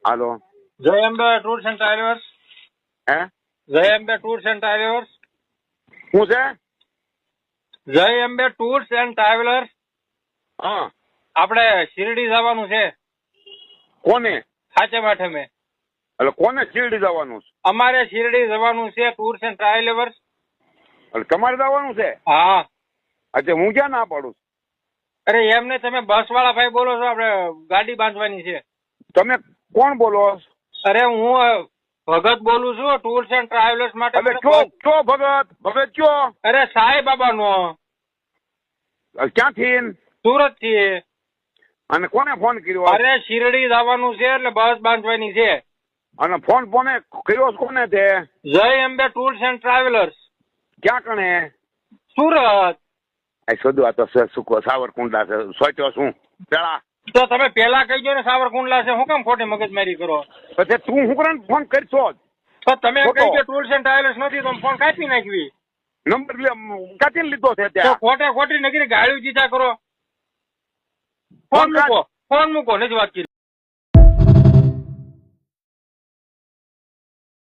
હાલો. જય Ambe tours and travellers. હે જય અંબે ટૂર્સ એન્ડ ટ્રાવેલર્સ. શું છે? જય અંબે ટૂર્સ એન્ડ ટ્રાવેલર્સ. હા. આપણે શિરડી જવાનું છે. કોને? સાચે માઠમે. એટલે કોને શિરડી જવાનું છે? અમારે શિરડી જવાનું છે ટૂર્સ એન્ડ ટ્રાવેલર્સ. એટલે તમારે જવાનું છે? હા. अच्छा હું ક્યાં ના પાડું છું? અરે એમને તમે બસ વાળા ભાઈ બોલો છો? આપણે ગાડી બાંધવાની છે. તમે કોણ બોલો? અરે હું ભગત બોલું છું ટૂર્સ એન્ડ ટ્રાવેલર્સ માટે. એટલે કયો ભગત? ભગત કયો? અરે સાંઈ બાબા નો. ક્યાંથી? સુરત થી. અને કોને ફોન કર્યો? અરે શિરડી જવાનું છે એટલે બસ બાંધવાની છે. અને ફોન કોને કર્યો? કોને તે? જય અંબે ટૂર્સ એન્ડ ટ્રાવેલર્સ. ક્યાં કણે? સુરત. શોધું આ તો સુકો સાવરકુંડલા છે. સોચ્યો શું પેલા? તો તમે પેલા કહી દો ને સાવરકુંડલા છે. હું કેમ ખોટી મગજમારી કરો? પછી તું હું કરે ફોન કરશો? તો તમે ખોટો. કહી દો ટૂર્સ એન્ડ ટ્રાવેલર્સ નથી તો ફોન કાપી નાખવી. નંબર ક્યાંથી લીધો છે તો ત્યાં? ખોટે ખોટી નગરી ગાળ્યું જીતા કરો. ફોન મૂકો નથી વાત કરી.